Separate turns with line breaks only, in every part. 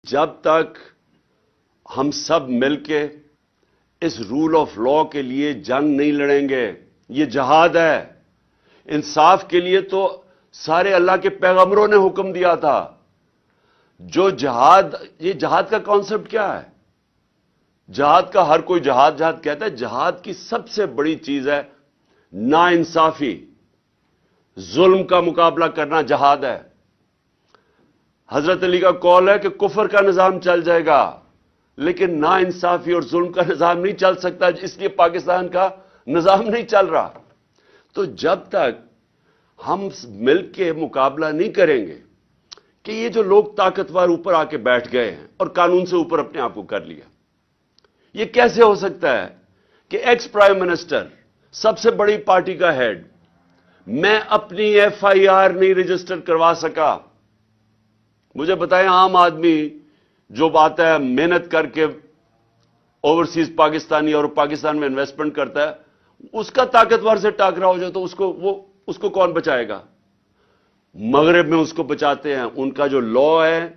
جب تک ہم سب مل کے اس رول آف لا کے لیے جنگ نہیں لڑیں گے، یہ جہاد ہے۔ انصاف کے لیے تو سارے اللہ کے پیغمبروں نے حکم دیا تھا۔ جو جہاد، یہ جہاد کا کانسیپٹ کیا ہے؟ جہاد کا ہر کوئی جہاد کہتا ہے۔ جہاد کی سب سے بڑی چیز ہے نا انصافی، ظلم کا مقابلہ کرنا جہاد ہے۔ حضرت علی کا قول ہے کہ کفر کا نظام چل جائے گا لیکن نا انصافی اور ظلم کا نظام نہیں چل سکتا، اس لیے پاکستان کا نظام نہیں چل رہا۔ تو جب تک ہم مل کے مقابلہ نہیں کریں گے کہ یہ جو لوگ طاقتور اوپر آ کے بیٹھ گئے ہیں اور قانون سے اوپر اپنے آپ کو کر لیا، یہ کیسے ہو سکتا ہے کہ ایکس پرائم منسٹر، سب سے بڑی پارٹی کا ہیڈ، میں اپنی ایف آئی آر نہیں رجسٹر کروا سکا؟ مجھے بتائیں، عام آدمی جو بات ہے محنت کر کے اوورسیز پاکستانی اور پاکستان میں انویسٹمنٹ کرتا ہے، اس کا طاقتور سے ٹاکرا ہو جائے تو اس کو کون بچائے گا؟ مغرب میں اس کو بچاتے ہیں۔ ان کا جو لا ہے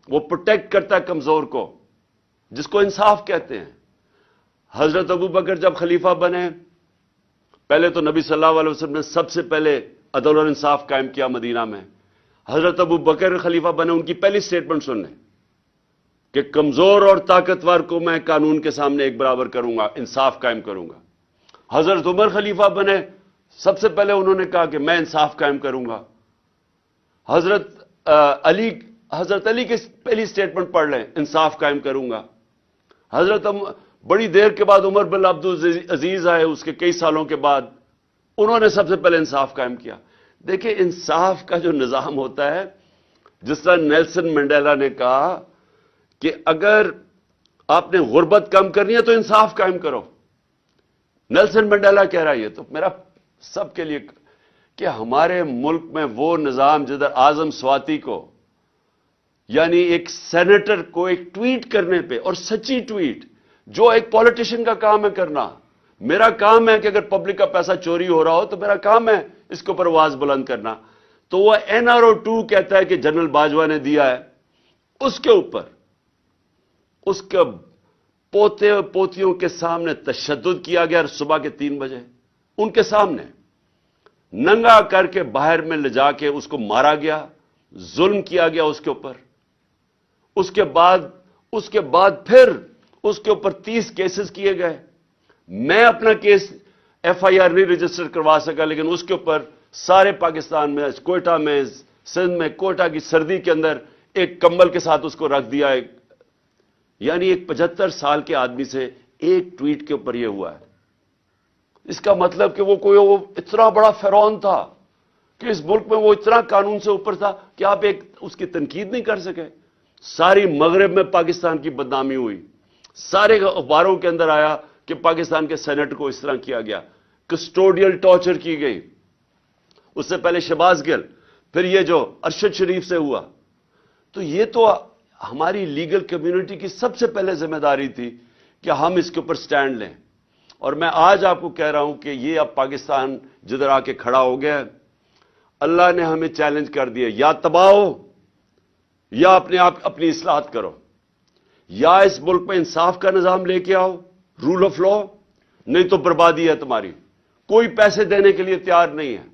وہ پروٹیکٹ کرتا ہے کمزور کو، جس کو انصاف کہتے ہیں۔ حضرت ابو بکر جب خلیفہ بنے، پہلے تو نبی صلی اللہ علیہ وسلم نے سب سے پہلے عدل اور انصاف قائم کیا مدینہ میں۔ حضرت ابو بکر خلیفہ بنے، ان کی پہلی سٹیٹمنٹ سن لیں کہ کمزور اور طاقتور کو میں قانون کے سامنے ایک برابر کروں گا، انصاف قائم کروں گا۔ حضرت عمر خلیفہ بنے، سب سے پہلے انہوں نے کہا کہ میں انصاف قائم کروں گا۔ حضرت علی کی پہلی سٹیٹمنٹ پڑھ لیں، انصاف قائم کروں گا۔ بڑی دیر کے بعد عمر بن عبد العزیز آئے، اس کے کئی سالوں کے بعد انہوں نے سب سے پہلے انصاف قائم کیا۔ دیکھیں، انصاف کا جو نظام ہوتا ہے، جس طرح نیلسن منڈیلا نے کہا کہ اگر آپ نے غربت کم کرنی ہے تو انصاف قائم کرو۔ نیلسن منڈیلا کہہ رہا ہے، یہ تو میرا سب کے لیے، کہ ہمارے ملک میں وہ نظام جدھر اعظم سواتی کو، یعنی ایک سینیٹر کو ایک ٹویٹ کرنے پہ، اور سچی ٹویٹ، جو ایک پولیٹیشین کا کام ہے کرنا، میرا کام ہے کہ اگر پبلک کا پیسہ چوری ہو رہا ہو تو میرا کام ہے اس کے اوپر آواز بلند کرنا، تو وہ NRO2 کہتا ہے کہ جنرل باجوہ نے دیا ہے، اس کے اوپر اس کے پوتے پوتیوں کے سامنے تشدد کیا گیا، صبح کے 3 بجے ان کے سامنے ننگا کر کے باہر میں لے جا کے اس کو مارا گیا، ظلم کیا گیا اس کے اوپر۔ اس کے بعد پھر اس کے اوپر 30 کیسز کیے گئے۔ میں اپنا کیس FIR نہیں رجسٹر کروا سکا، لیکن اس کے اوپر سارے پاکستان میں، کوئٹہ میں، سندھ میں، کوئٹہ کی سردی کے اندر ایک کمبل کے ساتھ اس کو رکھ دیا۔ یعنی ایک 75 سال کے آدمی سے ایک ٹویٹ کے اوپر یہ ہوا ہے۔ اس کا مطلب کہ وہ اتنا بڑا فرعون تھا کہ اس ملک میں وہ اتنا قانون سے اوپر تھا کہ آپ اس کی تنقید نہیں کر سکے۔ ساری مغرب میں پاکستان کی بدنامی ہوئی، سارے اخباروں کے اندر آیا کہ پاکستان کے سینٹ کو اس طرح کیا گیا، کسٹوڈیل ٹارچر کی گئی۔ اس سے پہلے شہباز گل، پھر یہ جو ارشد شریف سے ہوا۔ تو یہ تو ہماری لیگل کمیونٹی کی سب سے پہلے ذمہ داری تھی کہ ہم اس کے اوپر سٹینڈ لیں۔ اور میں آج آپ کو کہہ رہا ہوں کہ یہ اب پاکستان جدھر آ کے کھڑا ہو گیا، اللہ نے ہمیں چیلنج کر دیا، یا تباہ ہو یا اپنی اصلاحات کرو، یا اس ملک میں انصاف کا نظام لے کے آؤ، رول آف لا، نہیں تو بربادی ہے تمہاری۔ کوئی پیسے دینے کے لیے تیار نہیں ہے۔